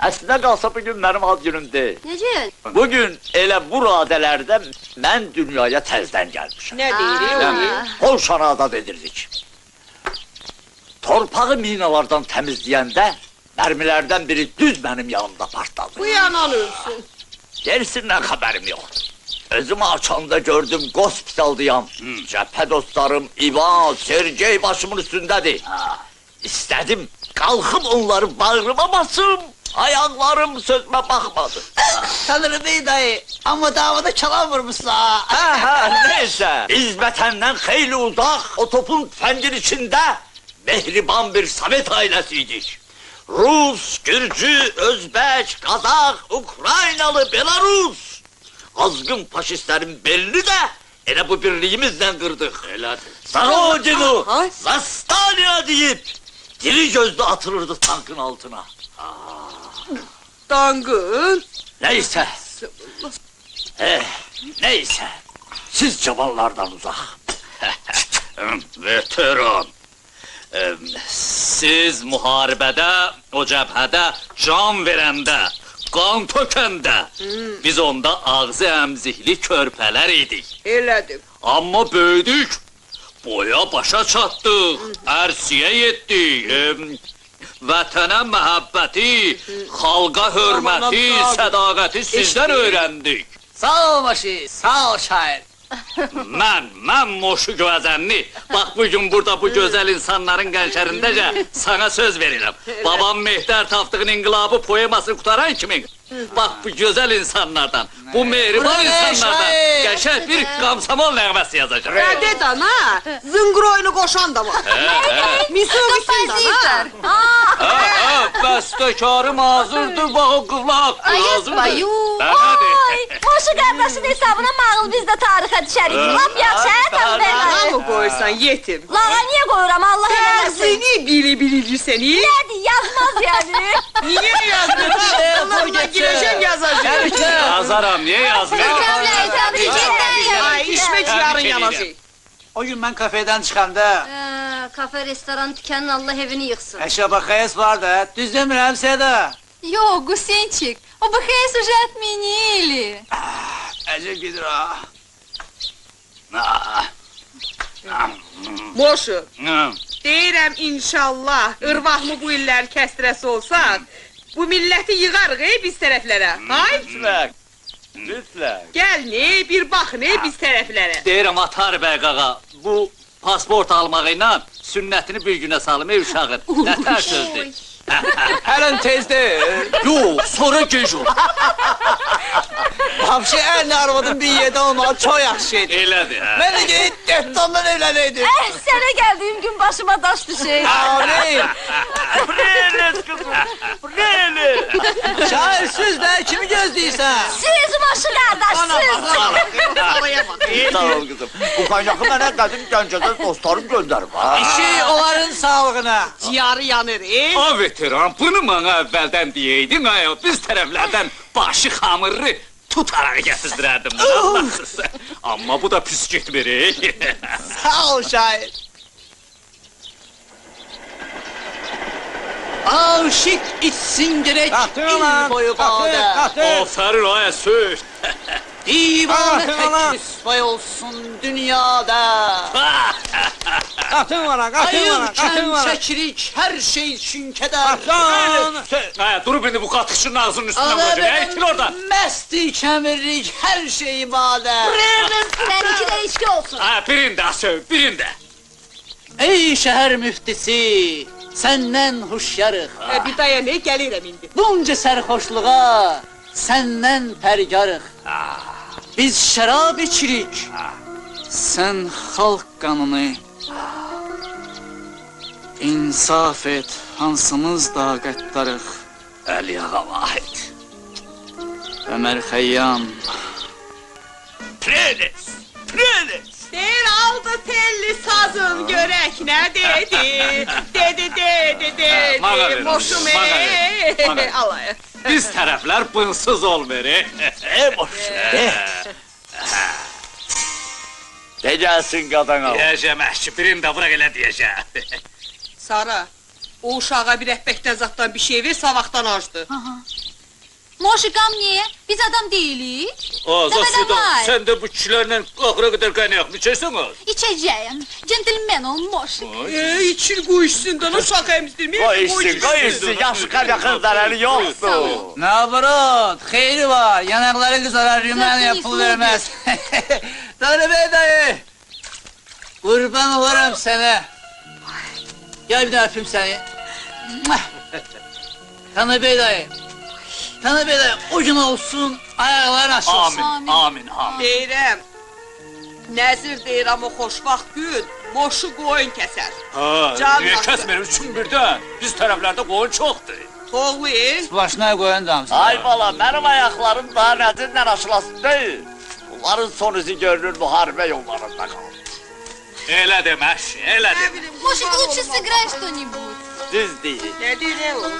Əslində qalsa bugün mənim ad günüm deyil. Necə? Bugün elə bu radələrdə mən dünyaya təzdən gəlmişəm. Nə deyirik? Polşanı azad edirdik. Torpağı minalardan təmizləyəndə mərmilərdən biri düz mənim yanımda partladı. Bu yanan ölsün. Gerisindən xəbərim yoxdur. Özümü açanda gördüm, qospitaldayam. Cəbhə dostlarım İvan, Sergey başımın üstündədir. İstədim, qalxıb onları bağrıma basım. Ayaqlarım sözümə baxmadı. Tanrı bey dayı, amma davada çalan vurmuşsa. Neysə. Biz vətəndən xeyli uzaq, o topun tüfəngin içində mehriban bir Sovet ailəsiydik. Rus, Gürcü, Özbək, Qazaq, Ukraynalı, Belarus. Azgın faşistlərin belini də elə bu birliyimizlə qırdıq. Zarodinu, Zastaliya deyib, diri gözlü atılırdı tankın altına. Tankın? Neysə. Neysə. Siz cavanlardan uzaq. Veteran. Siz müharibədə, o cəbhədə can verəndə, qan tökəndə, biz onda ağzı əmzikli körpələr idik. Elədim. Amma böyüdük, boya başa çatdıq, ərsiyə yetdik. Vətənə məhəbbəti, xalqa hörməti, sədaqəti sizdən öyrəndik. Sağ ol başı, sağ ol şair. Mən Moşu Gözənli, bax bugün burada bu gözəl insanların qənşərindəcə sana söz verirəm. Babam Mehdər Taftıqın inqilabı poemasını qutaran kimi, bax bu gözəl insanlardan, bu mehriban insanlardan qəşəng bir qamsamol nəğməsi yazacaq. Rədə dana, zınqır oyunu qoşan da var. Misovişin dana. Bəstəkarım hazırdır, bax o qılaq, hazırdır. Moşu qardaşın hesabına mağıl biz də tarixə düşərik. Lap yaxşı, tabi Lağa bəy. mı qoyursan yetim? Lağa niyə qoyuram, Allah eləməsin. Dərsini bili seni. Nədir, yazmaz yəni. Niye yazmıyorsun? Allah'ına gireceğim yazacağım. Yazaram, niye yazmıyorum? Ay işmek yarın yanacak. O gün mən kafeden çıxanda, Kafe, restoran, tükənin Allah evini yıxsın. əşya BKS vardı, düz demirəm Seda. Йо, Гусенчик, ОБХС уже отменили. Əcəb gedir ha. Moşu, deyirəm inşallah, ırvahmı bu illər kəstrəsi olsaq, bu milləti yığarıq biz tərəflərə, hay? Lütfen. Gəl ne, bir bax ne biz tərəflərə. Deyirəm Atar bəy qağa, bu pasport almağıyla sünnətini bir günə salım ey uşağın. Nə tər sözdür? Hələn tezdir. Yox, sonra gec ol. Hamşi əlini arvadın bir yerdə olmağı çox yaxşı şeydir. Elədir, hə. Mən də geyit dörttondan evlənəydim. Sənə gəldiyim gün başıma daş düşür. Amin. Preles kızım, preles. Şair süz də kimi gözləyirsən? Siz Moşu qardaş, siz. Sağ ol kızım. Bu kaynağı mənə qədim gəncədən dostlarım göndərib, ha? İşi onların sağlığına. Ciyarı yanır, A veteran, bunu mənə əvvəldən deyeydin, ay, biz tərəflərdən başı xamırlı tutarağı gətirdirərdim. Amma bu da pis getmir, Sağ ol şair. Aşık içsin gerek il boyu badə. Aferin ay, söz. Divanı tek rüsvay olsun dünyada. Ayılkən çəkirik hər şey üçün kədər. Dur beni bu qatışın ağzının üstüne koyacak, itil oradan. Məsti kəmirrik hər şey badə. Sən iki də içki olsun. Birində söv, birində. Ey şəhər müftisi, səndən huşyarıq. Bir dayanı gəlirəm indi. Bunca sərxoşluğa səndən pərgarıq. Biz şərab içirik, sən xalq qanını. İnsaf et, hansımız da qəddarıq. Əli ağa vahid. Ömər Xəyyam. Preles, preles. Deyir aldı telli sazın görək nə dedi. Dedi. Mağa verin, Moşum mağa verin, mağa verin. Alay. Biz tərəflər bınsız olmur, Boş, De gəlsin qadan al. Deyəcəm, birində bırak elə deyəcəm. Sara, O uşağa bir əhbəkdən zaddan bir şey ver, savaqdan acdı. Moşikam niye? Biz adam değiliz. Azası da Davay. sen de bu kişilerle ahıra kadar kaynayak mı içersiniz? İçeceğim. Centilmen ol Moşik. İçir qoyuşsun da, uşaq əmizdirmir. Qoy içsin, yaşı qar-yaxın zərəri yoxdur. Nabrot, xeyri var. Yanakları kızarar, Rümaniye Zaten pul ismi vermez. Tanrı Bey dayı. Kurban olurum sana. Gel bir de öpeyim seni. Tanrı Bey dayı. Tanrı Bey dayı, ucun olsun, ayakların açılsın. Amin, amin, amin. Deyirəm, nəzir deyirəm o xoşvaxt gün, moşu qoyun kəsər. Ha, Can niye hakkı. kesmiyoruz üçün birden? Biz taraflarda koyun çoktu. Toğlu, Başına koyan damsın. Ay bala, mənim ayaqlarım daha nədirlə aşılasın deyil. Bunların son izi görünür müharibə yollarında qaldı. Elə demək, elə nə demək. bilim, Moşik qurban лучше olum. сыграй что-нибудь. Düz deyil. Nə deyir o?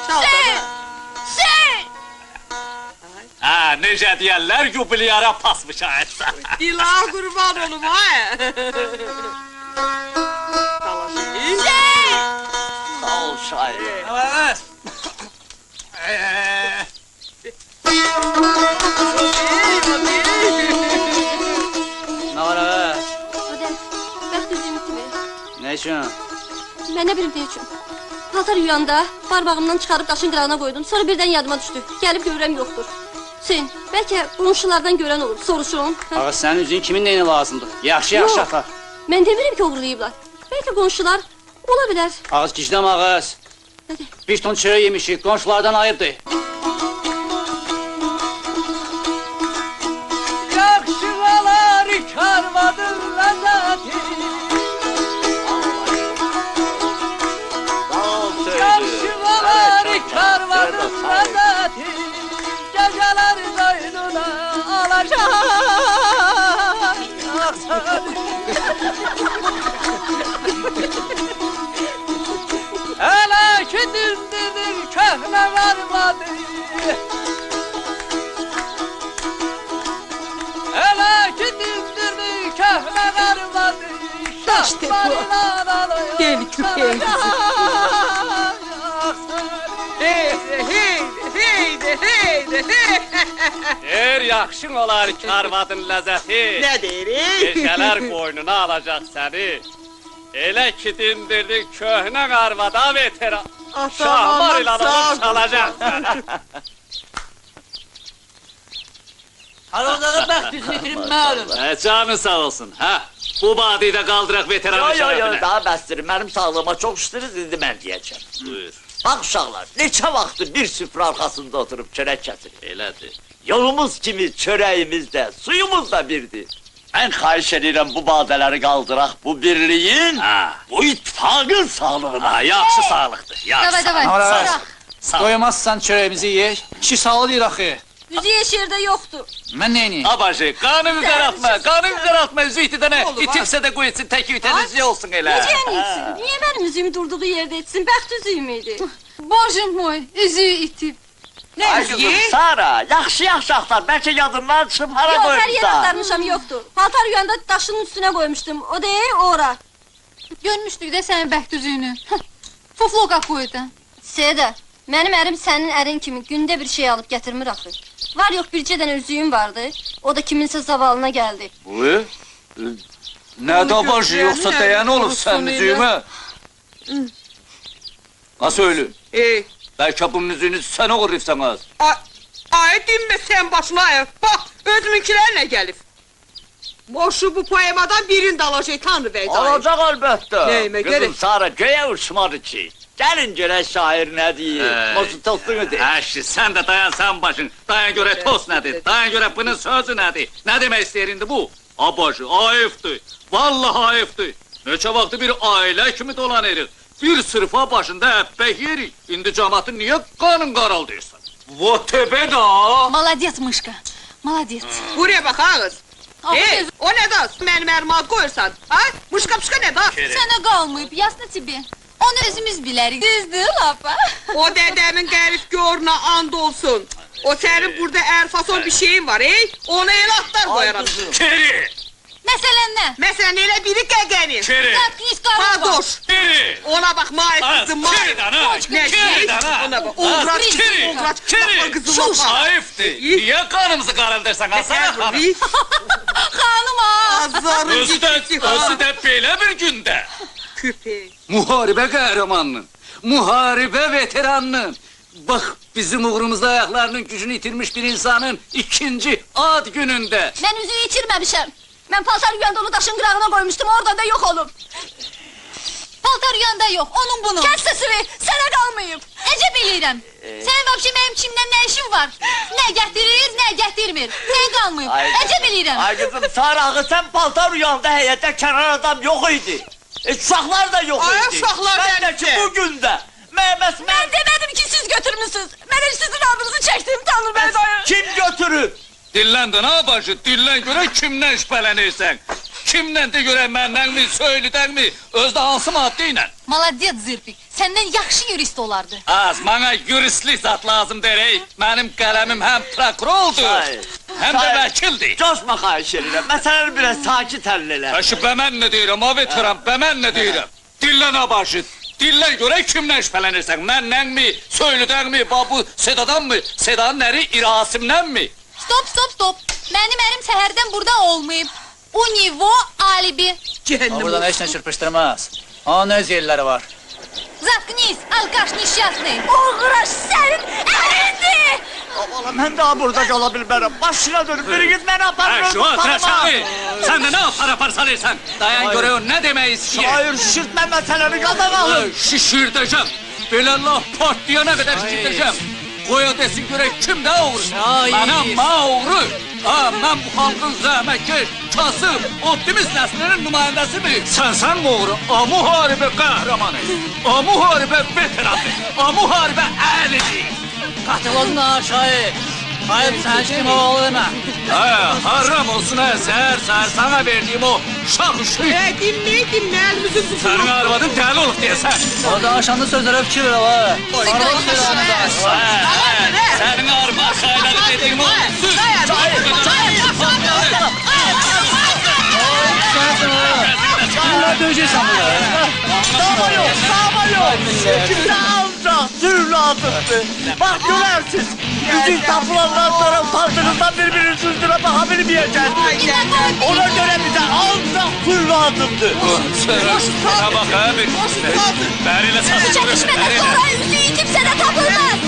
Çal da. Şey! Ha, necə deyərlər, yubilyara pas müşahitsən. Dila qurban olum, ha? Dalaşır. Sağ ol şair. Evet. Ne var evet? Adem, bəxt üzüyümü ver. Ne için? Mən nə bilim nə üçün. Paltar yuyanda barbağımdan çıxarıb daşın qırağına qoydum. Sonra birdən yadıma düşdü. Gəlib görürəm yoxdur. Hüseyin, bəlkə qonşulardan görən olur. Soruşurum. Hə? Ağa senin üzüğün kimin neyine lazımdır? Yaxşı yaxşı Yox. atar. Mən demirəm ki, oğurlayıblar. Bəlkə qonşular ola bilər. Ağız gizlem ağız. Nədir? Bir ton çörek yemişik, komşulardan ayıptı. Yakşıvalar karmadın lezzeti. Sağ ol söylü. Yakşıvalar karmadın lezzeti. Geceler doynuna alacak. Hele ki dindidir köhne varmadı. Hele ki dindirdi köhne varmadı. İşte bu. Deli köpeğin kızı. Heydi, heydi, heydi, heydi. Er yaxşın olar karvadın ləzzəti. Nə deyirik? Gecələr boynuna alacaq səni. Elə ki dindirdin köhnə qarvada veteran. Şahmar ilə onu çalacaq səni. Haradağı bəxt düzgün məlum. Canın sağ olsun, hə? Bu badidə qaldıraq veteranın Yo, şərəfinə. daha bəsdir. Mənim sağlığıma çox işliriz, indi mən deyəcəm. Buyur, Bax uşaqlar, neçə vaxtdır bir süfrə arxasında oturub çörək kəsirik. elədir. Yolumuz kimi çörəyimiz də, suyumuz da birdir. Mən xahiş edirəm bu badələri qaldıraq, bu birliyin, Ha. bu ittifaqın sağlığına. Ha, yaxşı sağlıqdır, yaxşı Давай, давай, Давай, давай. sıra. Sağ ol. Doymazsan çörəyimizi yeyək. Kişi sağlı deyir axı. Üzü yeşirdə yoxdur. Mən neyniyim? Abacı, qanı üzər atma, qanı üzər atma, üzü itidənə. Oğlum, İtibsə də qoy etsin, tək temizliği olsun elə. Necə yəni etsin? Niyə mənim üzüyüm durduğu yerdə etsin? Bəxt üzüyüm idi. Боже mой, üzüğü itip. Nə Ay qızım, üzüyü? Sara, yaxşı axtar, bəlkə yadından çıxıb hara Yox, hər yerə qoymuşsan. axtarmışam, yoxdur. Paltar yuyanda daşın üstünə qoymuşdum. O deyil, ora. Görmüştük de senin bəxt üzüğünü. Fuflo какой-то. Seda, mənim ərim sənin ərin kimi gündə bir şey alıb gətirmir axı. Var yox, bircə dənə üzüyüm vardı. O da kiminsə zavalına gəldi. Bu? Ne de abacı, yoksa değen olur sen üzüğüme. Nasıl öyle? Ey, Belki bunun üzüğünü sen uğurlayıpsanız. ay dinmə sən başına ayır. Bax, özününkilərlə gəlib. Moşu bu poemadan birini də alacaq Tanrı bəy dayı. Alacaq əlbəttə. Nəyimə Qızım gərək? Sara, göyə uçmadı ki. Gəlin görək şair nə deyir, Ey. Mosu tostunu deyir. Əşi, sen de dayan sen başın. Dayan göre tost nedir? Dayan göre bunun sözü nedir? Ne demek ister indi bu? Abacı, ayıptı. Vallahi ayıptı. Neçə vaxtı bir aile kimi dolanırıq. Bir sırfa başında əppək yerik. İndi cəmatın niye kanın qaraldıysan? Bu tepe da. Молодец, мышка. Молодец. Buraya bax ağız. Aferin. Ey, o nə da? Mənim ərmad qoyursan. Ha? Muşka nə da? Sənə qalmayıb, ясно тебе. Onu özümüz bilərik. Düzdür, lapa. O dədəmin qərib görünə and olsun. O sənin burada ərfason bir şeyin var, ey? Ona el atlar Ay qoyaram. qızım. Keri! Məsələn nə? Məsələn, elə biri qəqənin. Kiri. Qatqız qarı var. Padoş. Kiri. Ona bak maizsiz maizsiz. Kiriden ha. Ne şey? Kiriden ha. Ona bak. Uğraş Kiri. uğraş. Kiri. Kızıma bak. Ayıptı. Niye kanımızı karındırsan Hasan hanım? Xanım ha. Azarın Özü de belə bir gündə. Köpek. Muharibə qəhrəmanının, muharibə veteranının, bax bizim uğrumuzda ayaqlarının gücünü itirmiş bir insanın ikinci ad günündə. Mən üzüyü itirməmişəm. Mən paltar yuyanda onu daşın qırağına qoymuşdum, oradan da yox olub. Paltar yanda yox, onun bunun. Kəs səsini, sənə qalmayıb. Əcəb eləyirəm. Sənin vəbşi mənim kimdən nə işin var? Nə gətirir, nə gətirmir. Sən qalmayıb. Əcəb eləyirəm. Ay kızım Sarağı sen paltar uyanda heyette kenar adam yok idi. Uşaklar da yok Ay, idi. uşaqlar Ben de nerede? ki bugün de. Mehmet Mən demədim ki, siz götürmüsünüz. Mən heç sizin adınızı çəkdim, Tanrı bəy dayı. kim götürür? Dillən də nə bacı, dillən görə kimdən şübhələnirsən? Kimdən də görə məndənmi, söylüdənmi, özdə hansı maddə ilə? Maladet Zirpik. Səndən yaxşı yurist olardı. Az, mənə yuristlik zat lazım derək. Mənim qələmim həm prokurordur, Ay, həm də ay. vəkildir. Coşma xahiş edirəm. Məsələni biraz sakit həll elə. Başı bəmən nə deyirəm, o veteran, bəmən nə deyirəm? Dillən ha başı, dillən görə kimdən şübhələnirsən? Məndənmi, söylüdənmi, bu Sedadanmı, Sedanın əri İrasimdənmi? Stop, stop, stop. Mənim ərim səhərdən burada olmayıb. O nivo alibi. Cehennem Buradan heç nə çırpışdırmaz. Onun öz yerləri var. Zatknis, alkaş nişyasный. Uğraş sənin əlindi. Valla mən daha burada qala bilmərəm. Başına dönüp biriniz məni aparın. Şu atraşağı, sən də nə apar salırsan? Dayan görə o nə demək istəyir? Hayır şişirtmə məsələni qadan alın. Şişirdəcəm. Belə laf partlayana qədər şişirdəcəm. Qoya desin görək kim də oğru? Mənəm oğru. Ha, mən bu xalqın zəhmətkeş, kasıb, optimist nəslinin nümayəndəsimi? Sən oğru, a müharibə qəhrəmanı, a müharibə veteranı, a müharibə əlidir. Qatil aşağı. Hayır, sen kim oğlu deme. Haram olsun ha, səhər sana verdiyim o şah üşlük. dinle elimizin tutuyor. Sənin arvadın dəli olub deyəsən. O da aşağında sözlere fikir ver ha. Sənin arvad xəyləri dediyim o süz. Kimler döveceksin burada? Dava yok, dava yok. Kimse alacak, zürlatıktı. Bak görərsiniz. Bütün tapılanlar sonra utandığınızdan birbirini süzdüre bakabilmeyeceksiniz. Ona göre bize alacak zürlatımdı. Sana bak abi. Beriyle satış Çəkişmədən sonra üzüyü itib sənə tapılmaz.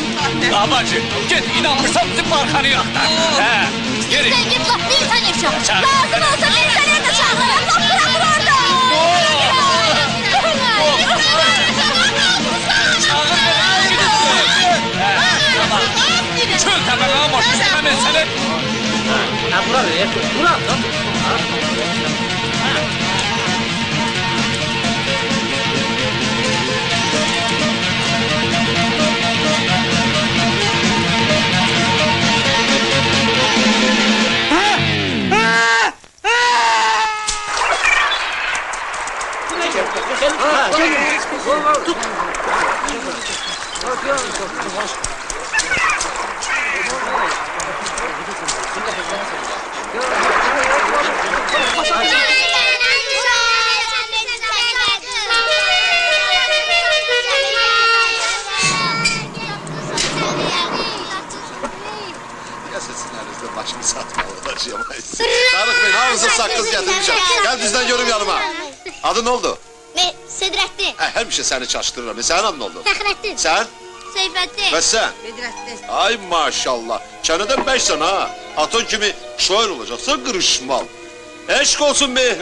Abacı, git inanmırsan bizim barkanı yaktan. He, geri. Sən git laf bir tane yaşa. Lazım olsa bir sənə də çağırırım, laf bırakırdı. Çöl tepeğe boş, hemen seni. Sizin başını satmalı taşıyamayız. Tarık Bey, hamınıza sakız getirmişim. Gel bizden görüm yanıma. Adın ne oldu? Sedrettin, Her bir şey seni çaştırırım. Senin adın ne oldu? Fəxrəttin, Sen? Seyfəttin, Ve sen? Bedrettin. Ay maşallah. Çeneden 5 sene ha. Aton kimi şair olacaksan kırışmal. Eşk olsun be.